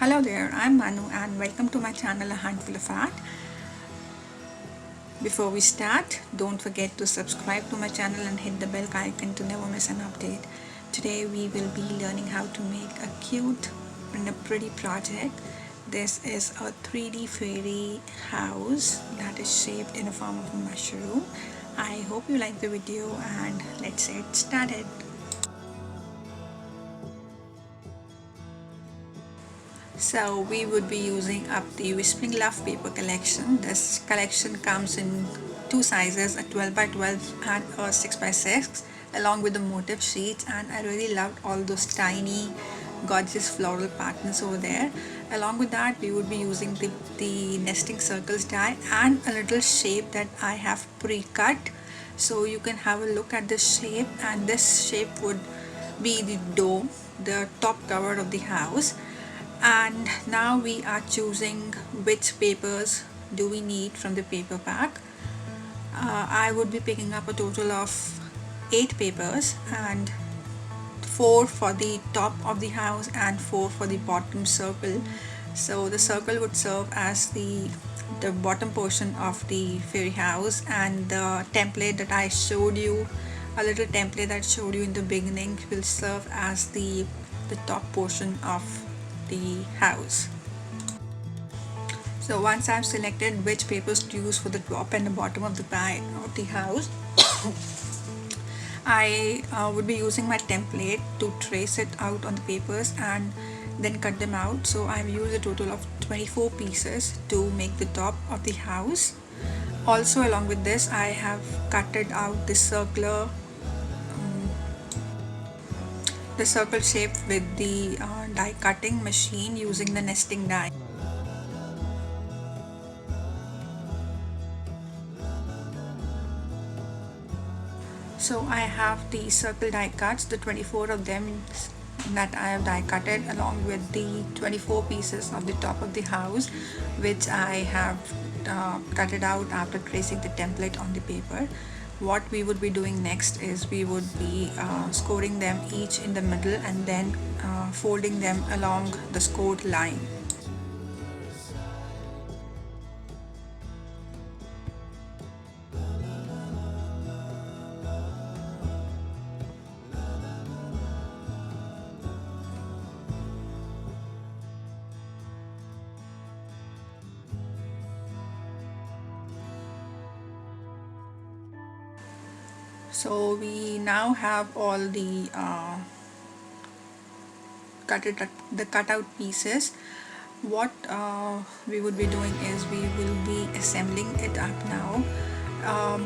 Hello there, I'm Manu and welcome to my channel A Handful of Art. Before we start, don't forget to subscribe to my channel and hit the bell icon to never miss an update. Today we will be learning how to make a cute and a pretty project. This is a 3D fairy house that is shaped in a form of a mushroom. I hope you like the video and let's get started. So we would be using up the Whispering Love paper collection. This collection comes in two sizes, a 12 by 12 and a 6 by 6, along with the motif sheets, and I really loved all those tiny gorgeous floral patterns over there. Along with that, we would be using the nesting circles die and a little shape that I have pre-cut, so you can have a look at this shape, and this shape would be the dome, the top cover of the house. And now we are choosing which papers do we need from the paper pack. I would be picking up a total of 8 papers, and 4 for the top of the house and 4 for the bottom circle. So the circle would serve as the bottom portion of the fairy house, and the template that I showed you, a little template that I showed you in the beginning, will serve as the top portion of the house. So once I've selected which papers to use for the top and the bottom of the house, I would be using my template to trace it out on the papers and then cut them out. So I've used a total of 24 pieces to make the top of the house. Also along with this, I have cutted out the circle shape with the die cutting machine using the nesting die. So I have the circle die cuts, the 24 of them that I have die cutted, along with the 24 pieces of the top of the house, which I have cut it out after tracing the template on the paper. What we would be doing next is we would be scoring them each in the middle and then folding them along the scored line. So we now have all the cutout pieces. What we would be doing is we will be assembling it up now.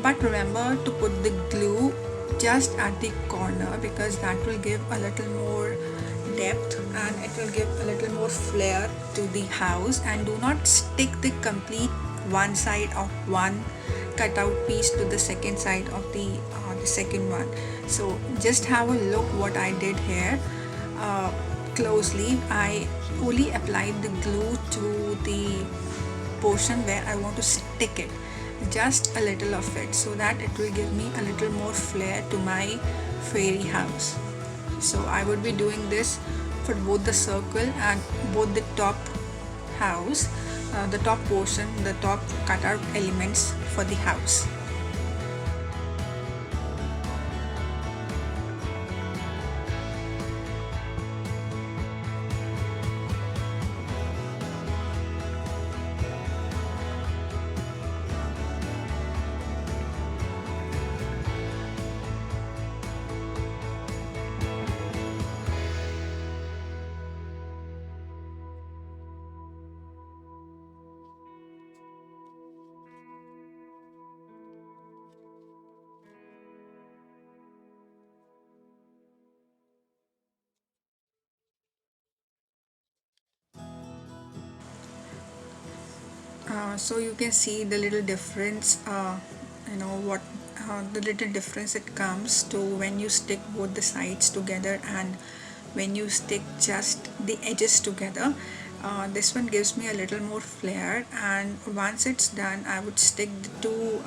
But remember to put the glue just at the corner, because that will give a little more depth and it will give a little more flair to the house. And do not stick the complete one side of one cutout piece to the second side of the second one. So just have a look what I did here closely. I only applied the glue to the portion where I want to stick it, just a little of it, so that it will give me a little more flair to my fairy house. So I would be doing this for both the circle and both the top house, the top portion, the top cutout elements for the house. So you can see the little difference, what the little difference it comes to when you stick both the sides together and when you stick just the edges together. This one gives me a little more flair, and once it's done I would stick the two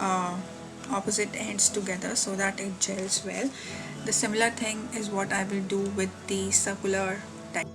opposite ends together so that it gels well. The similar thing is what I will do with the circular type.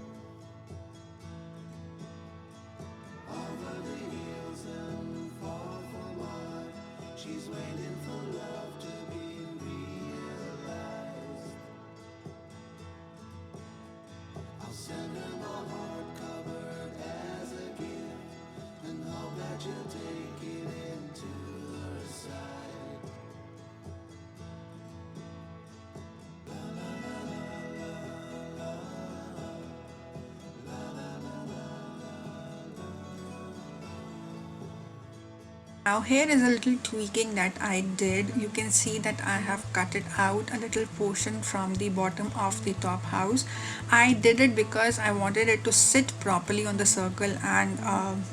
Now here is a little tweaking that I did. You can see that I have cut it out a little portion from the bottom of the top house. I did it because I wanted it to sit properly on the circle, and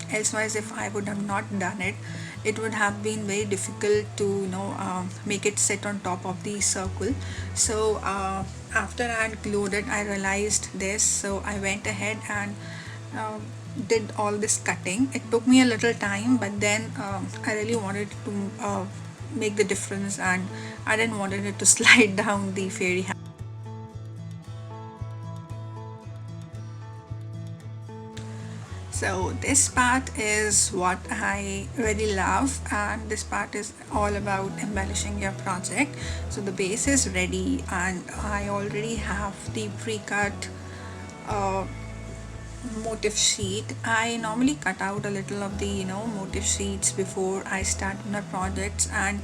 elsewise if I would have not done it, it would have been very difficult to make it sit on top of the circle. So after I had glued it, I realized this, so I went ahead and uh, did all this cutting. It took me a little time, but then I really wanted to make the difference, and I didn't want it to slide down the fairy house. So this part is what I really love, and this part is all about embellishing your project. So the base is ready, and I already have the pre-cut uh, motif sheet. I normally cut out a little of the motif sheets before I start my projects, and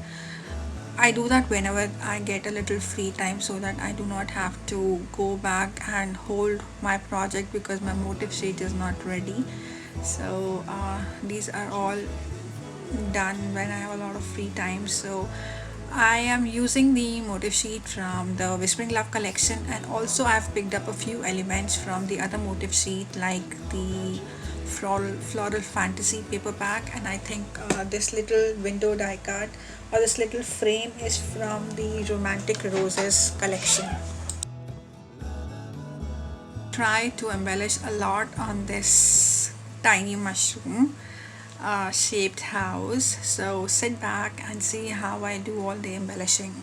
I do that whenever I get a little free time, so that I do not have to go back and hold my project because my motif sheet is not ready. So these are all done when I have a lot of free time. So I am using the motif sheet from the Whispering Love collection, and also I've picked up a few elements from the other motif sheet like the floral fantasy paperback, and I think this little window die cut or this little frame is from the Romantic Roses collection. Try to embellish a lot on this tiny mushroom shaped house. So sit back and see how I do all the embellishing.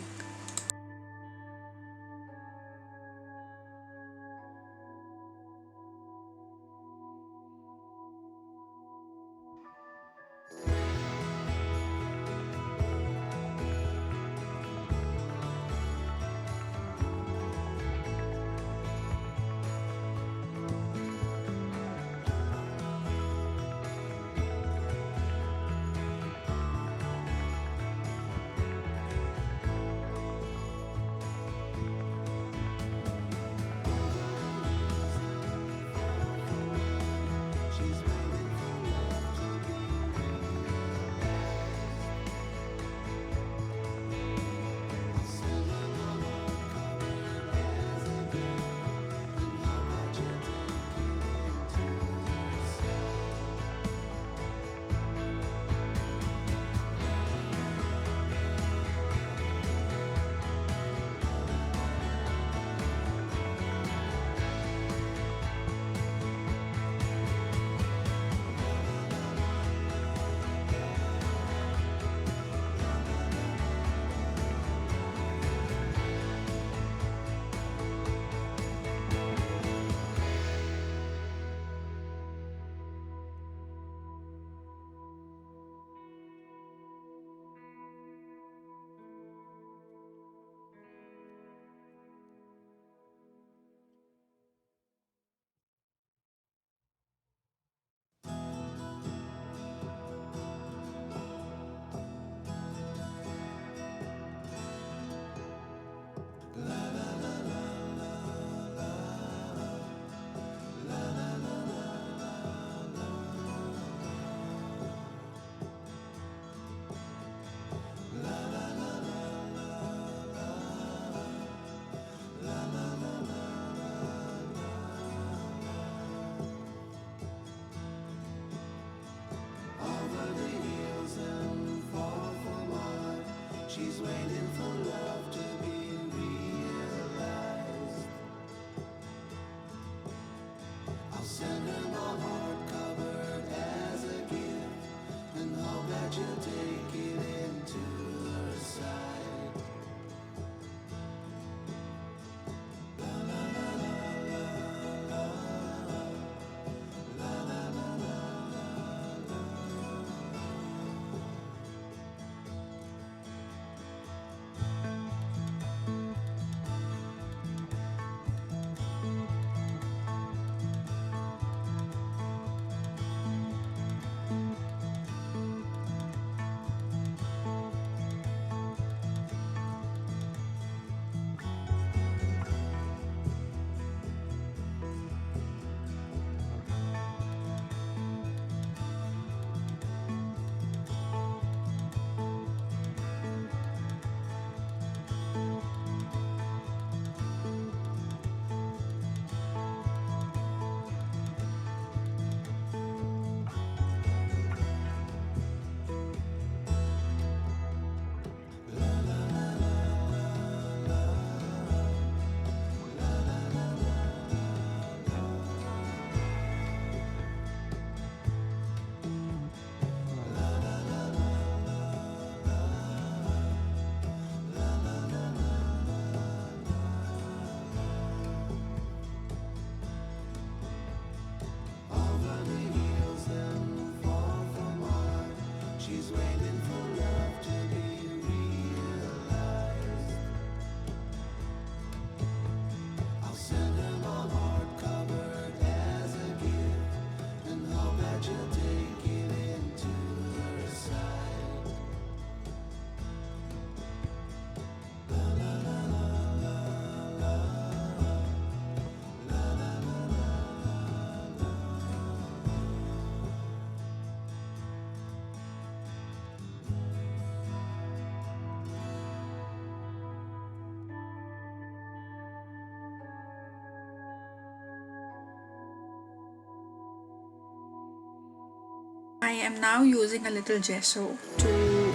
I am now using a little gesso to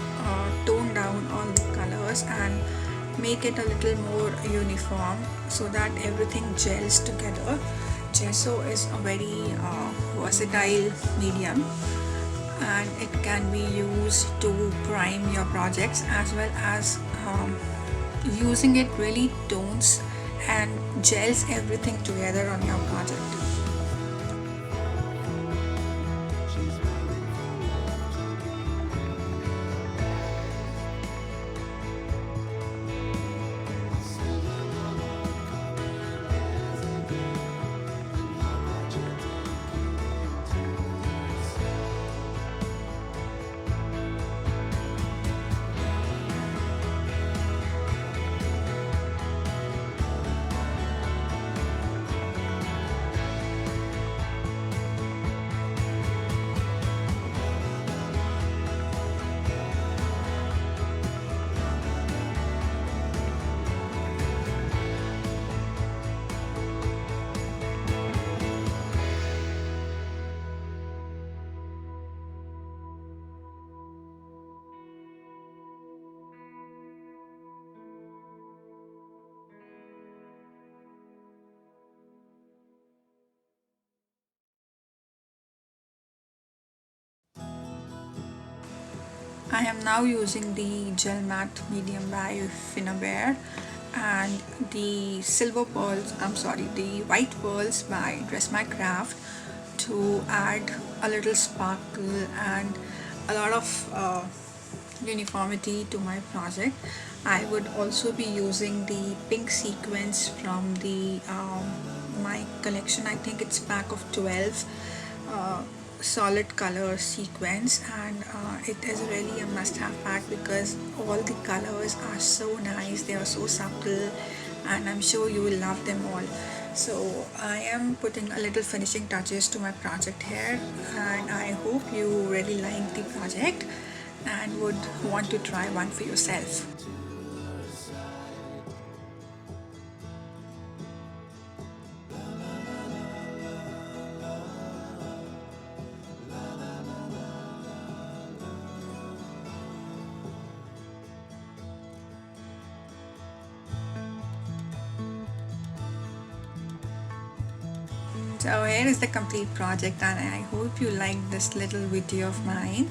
tone down all the colors and make it a little more uniform so that everything gels together. Gesso is a very versatile medium, and it can be used to prime your projects, as well as using it really tones and gels everything together on your project. I am now using the gel matte medium by Finnabair and the the white pearls by Dress My Craft to add a little sparkle and a lot of uniformity to my project. I would also be using the pink sequence from the my collection. I think it's pack of 12 solid color sequence, and it is really a must-have pack because all the colors are so nice, they are so subtle, and I'm sure you will love them all. So I am putting a little finishing touches to my project here, and I hope you really like the project and would want to try one for yourself. So here is the complete project, and I hope you like this little video of mine.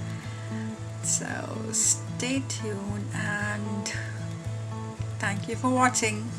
So stay tuned and thank you for watching.